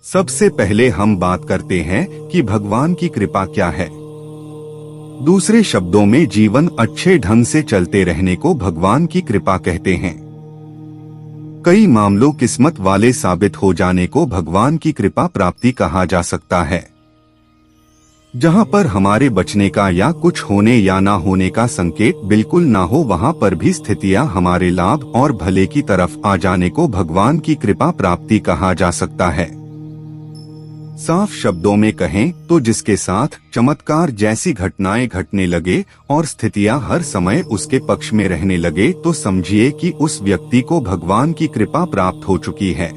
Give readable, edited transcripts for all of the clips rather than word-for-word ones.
सबसे पहले हम बात करते हैं कि भगवान की कृपा क्या है। दूसरे शब्दों में जीवन अच्छे ढंग से चलते रहने को भगवान की कृपा कहते हैं। कई मामलों किस्मत वाले साबित हो जाने को भगवान की कृपा प्राप्ति कहा जा सकता है। जहां पर हमारे बचने का या कुछ होने या ना होने का संकेत बिल्कुल ना हो, वहां पर भी स्थितियां हमारे लाभ और भले की तरफ आ जाने को भगवान की कृपा प्राप्ति कहा जा सकता है। साफ शब्दों में कहें तो जिसके साथ चमत्कार जैसी घटनाएं घटने लगे और स्थितियां हर समय उसके पक्ष में रहने लगे, तो समझिए कि उस व्यक्ति को भगवान की कृपा प्राप्त हो चुकी है।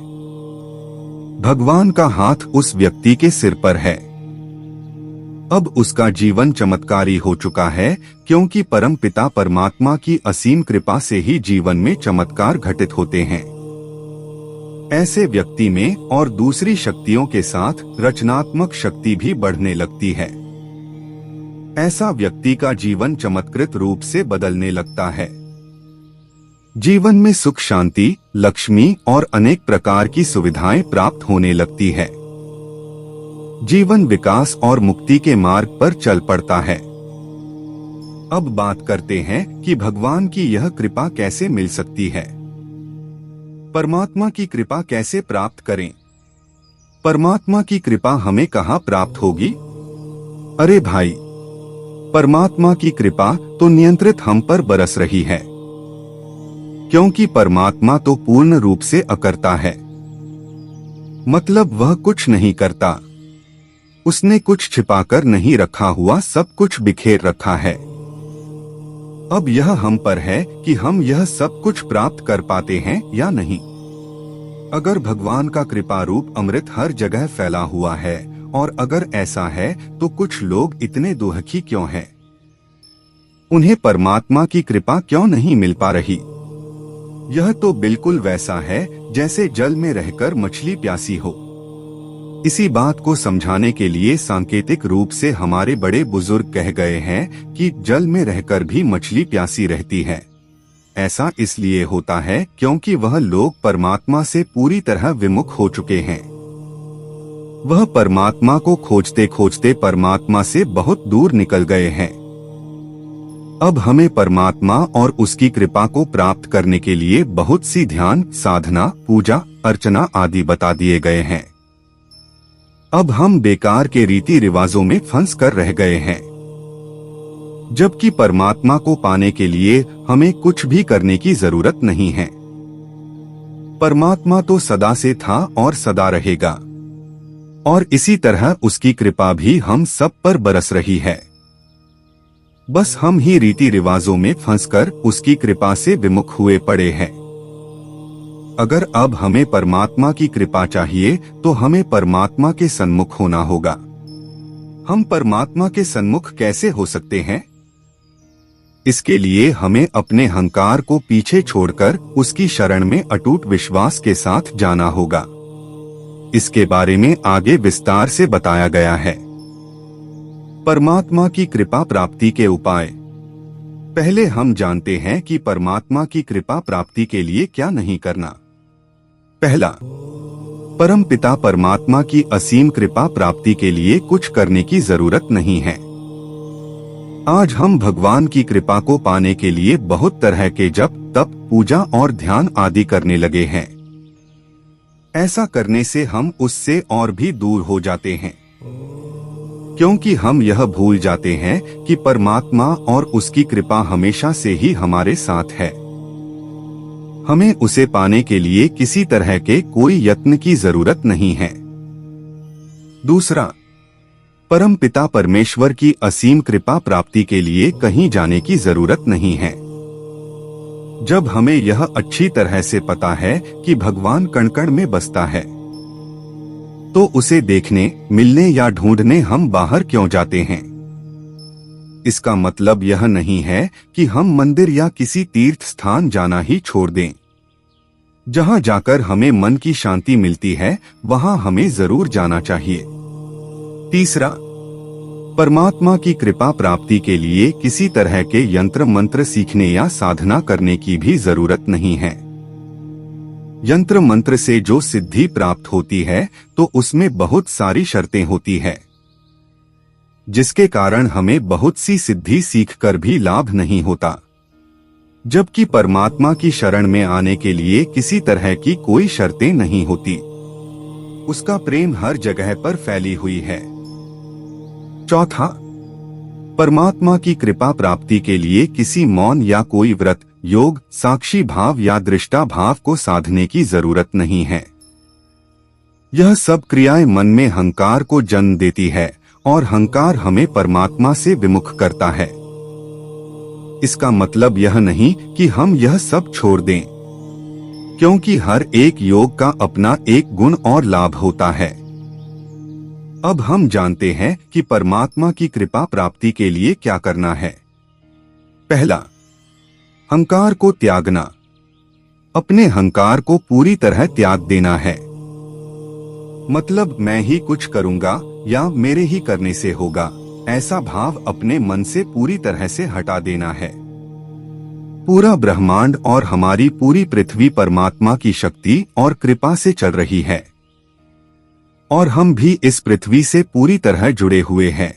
भगवान का हाथ उस व्यक्ति के सिर पर है। अब उसका जीवन चमत्कारी हो चुका है, क्योंकि परम पिता परमात्मा की असीम कृपा से ही जीवन में चमत्कार घटित होते हैं। ऐसे व्यक्ति में और दूसरी शक्तियों के साथ रचनात्मक शक्ति भी बढ़ने लगती है। ऐसा व्यक्ति का जीवन चमत्कृत रूप से बदलने लगता है। जीवन में सुख, शांति, लक्ष्मी और अनेक प्रकार की सुविधाएं प्राप्त होने लगती है। जीवन विकास और मुक्ति के मार्ग पर चल पड़ता है। अब बात करते हैं कि भगवान की यह कृपा कैसे मिल सकती है। परमात्मा की कृपा कैसे प्राप्त करें? परमात्मा की कृपा हमें कहाँ प्राप्त होगी? अरे भाई, परमात्मा की कृपा तो नियंत्रित हम पर बरस रही है, क्योंकि परमात्मा तो पूर्ण रूप से अकर्ता है। मतलब वह कुछ नहीं करता, उसने कुछ छिपाकर नहीं रखा हुआ, सब कुछ बिखेर रखा है। अब यह हम पर है कि हम यह सब कुछ प्राप्त कर पाते हैं या नहीं। अगर भगवान का कृपा रूप अमृत हर जगह फैला हुआ है, और अगर ऐसा है तो कुछ लोग इतने दुखी क्यों हैं? उन्हें परमात्मा की कृपा क्यों नहीं मिल पा रही? यह तो बिल्कुल वैसा है जैसे जल में रहकर मछली प्यासी हो। इसी बात को समझाने के लिए सांकेतिक रूप से हमारे बड़े बुजुर्ग कह गए हैं कि जल में रहकर भी मछली प्यासी रहती है। ऐसा इसलिए होता है क्योंकि वह लोग परमात्मा से पूरी तरह विमुख हो चुके हैं। वह परमात्मा को खोजते खोजते परमात्मा से बहुत दूर निकल गए हैं। अब हमें परमात्मा और उसकी कृपा को प्राप्त करने के लिए बहुत सी ध्यान, साधना, पूजा, अर्चना आदि बता दिए गए हैं। अब हम बेकार के रीति रिवाजों में फंस कर रह गए हैं, जबकि परमात्मा को पाने के लिए हमें कुछ भी करने की जरूरत नहीं है। परमात्मा तो सदा से था और सदा रहेगा, और इसी तरह उसकी कृपा भी हम सब पर बरस रही है। बस हम ही रीति रिवाजों में फंसकर उसकी कृपा से विमुख हुए पड़े हैं। अगर अब हमें परमात्मा की कृपा चाहिए तो हमें परमात्मा के सन्मुख होना होगा। हम परमात्मा के सन्मुख कैसे हो सकते हैं? इसके लिए हमें अपने अहंकार को पीछे छोड़कर उसकी शरण में अटूट विश्वास के साथ जाना होगा। इसके बारे में आगे विस्तार से बताया गया है। परमात्मा की कृपा प्राप्ति के उपाय। पहले हम जानते हैं कि परमात्मा की कृपा प्राप्ति के लिए क्या नहीं करना। पहला, परम पिता परमात्मा की असीम कृपा प्राप्ति के लिए कुछ करने की जरूरत नहीं है। आज हम भगवान की कृपा को पाने के लिए बहुत तरह के जप, तप, पूजा और ध्यान आदि करने लगे हैं। ऐसा करने से हम उससे और भी दूर हो जाते हैं, क्योंकि हम यह भूल जाते हैं कि परमात्मा और उसकी कृपा हमेशा से ही हमारे साथ है। हमें उसे पाने के लिए किसी तरह के कोई यत्न की जरूरत नहीं है। दूसरा, परम पिता परमेश्वर की असीम कृपा प्राप्ति के लिए कहीं जाने की जरूरत नहीं है। जब हमें यह अच्छी तरह से पता है कि भगवान कण कण में बसता है, तो उसे देखने, मिलने या ढूंढने हम बाहर क्यों जाते हैं? इसका मतलब यह नहीं है कि हम मंदिर या किसी तीर्थ स्थान जाना ही छोड़ दें। जहां जाकर हमें मन की शांति मिलती है, वहां हमें जरूर जाना चाहिए। तीसरा, परमात्मा की कृपा प्राप्ति के लिए किसी तरह के यंत्र मंत्र सीखने या साधना करने की भी जरूरत नहीं है। यंत्र मंत्र से जो सिद्धि प्राप्त होती है तो उसमें बहुत सारी शर्तें होती है, जिसके कारण हमें बहुत सी सिद्धि सीखकर भी लाभ नहीं होता। जबकि परमात्मा की शरण में आने के लिए किसी तरह की कोई शर्तें नहीं होती, उसका प्रेम हर जगह पर फैली हुई है। चौथा, परमात्मा की कृपा प्राप्ति के लिए किसी मौन या कोई व्रत, योग, साक्षी भाव या दृष्टा भाव को साधने की जरूरत नहीं है। यह सब क्रियाएं मन में हंकार को जन्म देती है और हंकार हमें परमात्मा से विमुख करता है। इसका मतलब यह नहीं कि हम यह सब छोड़ दें, क्योंकि हर एक योग का अपना एक गुण और लाभ होता है। अब हम जानते हैं कि परमात्मा की कृपा प्राप्ति के लिए क्या करना है। पहला, हंकार को त्यागना। अपने हंकार को पूरी तरह त्याग देना है। मतलब मैं ही कुछ करूंगा या मेरे ही करने से होगा, ऐसा भाव अपने मन से पूरी तरह से हटा देना है। पूरा ब्रह्मांड और हमारी पूरी पृथ्वी परमात्मा की शक्ति और कृपा से चल रही है और हम भी इस पृथ्वी से पूरी तरह जुड़े हुए हैं।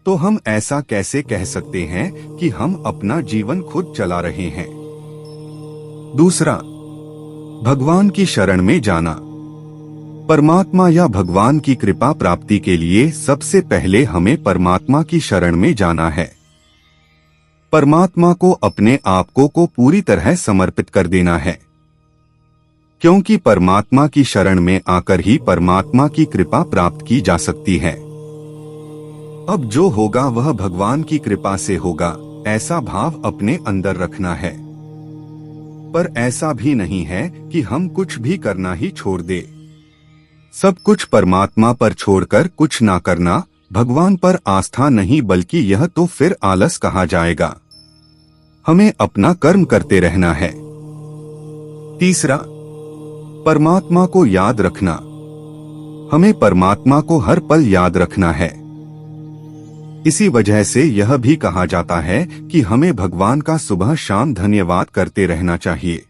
तो हम ऐसा कैसे कह सकते हैं कि हम अपना जीवन खुद चला रहे हैं। दूसरा, भगवान की शरण में जाना। परमात्मा या भगवान की कृपा प्राप्ति के लिए सबसे पहले हमें परमात्मा की शरण में जाना है। परमात्मा को अपने आप को पूरी तरह समर्पित कर देना है, क्योंकि परमात्मा की शरण में आकर ही परमात्मा की कृपा प्राप्त की जा सकती है। अब जो होगा वह भगवान की कृपा से होगा, ऐसा भाव अपने अंदर रखना है। पर ऐसा भी नहीं है कि हम कुछ भी करना ही छोड़ दे। सब कुछ परमात्मा पर छोड़कर कुछ ना करना भगवान पर आस्था नहीं, बल्कि यह तो फिर आलस कहा जाएगा। हमें अपना कर्म करते रहना है। तीसरा, परमात्मा को याद रखना। हमें परमात्मा को हर पल याद रखना है। इसी वजह से यह भी कहा जाता है कि हमें भगवान का सुबह शाम धन्यवाद करते रहना चाहिए।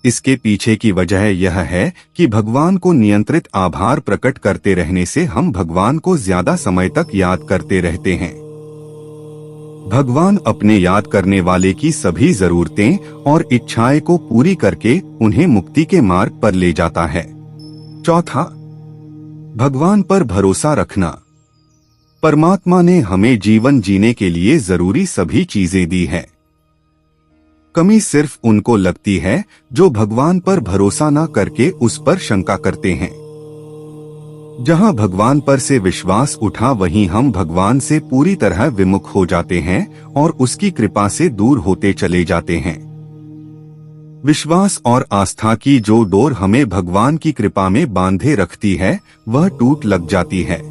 इसके पीछे की वजह यह है कि भगवान को नियंत्रित आभार प्रकट करते रहने से हम भगवान को ज्यादा समय तक याद करते रहते हैं। भगवान अपने याद करने वाले की सभी जरूरतें और इच्छाएं को पूरी करके उन्हें मुक्ति के मार्ग पर ले जाता है। चौथा, भगवान पर भरोसा रखना। परमात्मा ने हमें जीवन जीने के लिए जरूरी सभी चीजें दी है। कमी सिर्फ उनको लगती है जो भगवान पर भरोसा न करके उस पर शंका करते हैं। जहां भगवान पर से विश्वास उठा वहीं हम भगवान से पूरी तरह विमुख हो जाते हैं और उसकी कृपा से दूर होते चले जाते हैं। विश्वास और आस्था की जो डोर हमें भगवान की कृपा में बांधे रखती है वह टूट लग जाती है।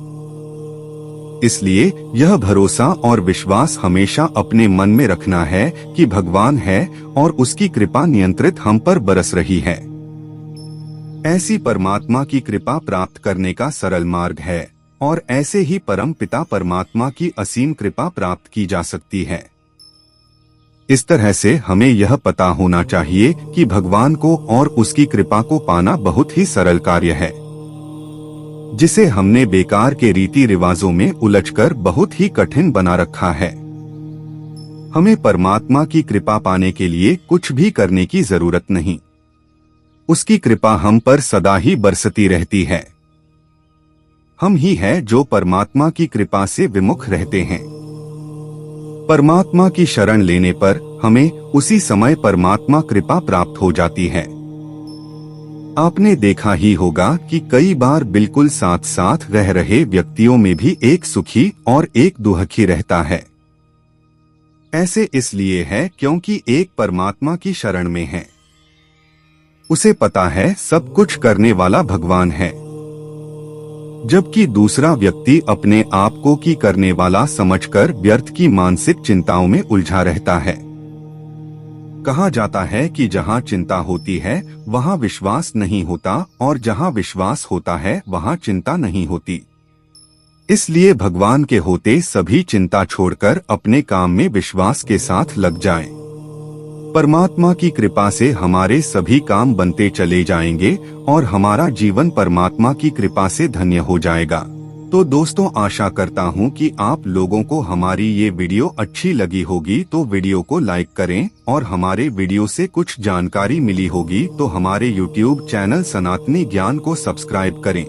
इसलिए यह भरोसा और विश्वास हमेशा अपने मन में रखना है कि भगवान है और उसकी कृपा नियंत्रित हम पर बरस रही है। ऐसी परमात्मा की कृपा प्राप्त करने का सरल मार्ग है और ऐसे ही परम पिता परमात्मा की असीम कृपा प्राप्त की जा सकती है। इस तरह से हमें यह पता होना चाहिए कि भगवान को और उसकी कृपा को पाना बहुत ही सरल कार्य है, जिसे हमने बेकार के रीति रिवाजों में उलझकर बहुत ही कठिन बना रखा है। हमें परमात्मा की कृपा पाने के लिए कुछ भी करने की जरूरत नहीं। उसकी कृपा हम पर सदा ही बरसती रहती है। हम ही है जो परमात्मा की कृपा से विमुख रहते हैं। परमात्मा की शरण लेने पर हमें उसी समय परमात्मा कृपा प्राप्त हो जाती है। आपने देखा ही होगा कि कई बार बिल्कुल साथ साथ रह रहे व्यक्तियों में भी एक सुखी और एक दुखी रहता है। ऐसे इसलिए है क्योंकि एक परमात्मा की शरण में है। उसे पता है सब कुछ करने वाला भगवान है, जबकि दूसरा व्यक्ति अपने आप को की करने वाला समझकर व्यर्थ की मानसिक चिंताओं में उलझा रहता है। कहा जाता है कि जहाँ चिंता होती है वहाँ विश्वास नहीं होता और जहाँ विश्वास होता है वहाँ चिंता नहीं होती। इसलिए भगवान के होते सभी चिंता छोड़कर अपने काम में विश्वास के साथ लग जाएं। परमात्मा की कृपा से हमारे सभी काम बनते चले जाएंगे और हमारा जीवन परमात्मा की कृपा से धन्य हो जाएगा। तो दोस्तों, आशा करता हूँ कि आप लोगों को हमारी ये वीडियो अच्छी लगी होगी, तो वीडियो को लाइक करें और हमारे वीडियो से कुछ जानकारी मिली होगी तो हमारे YouTube चैनल सनातनी ज्ञान को सब्सक्राइब करें।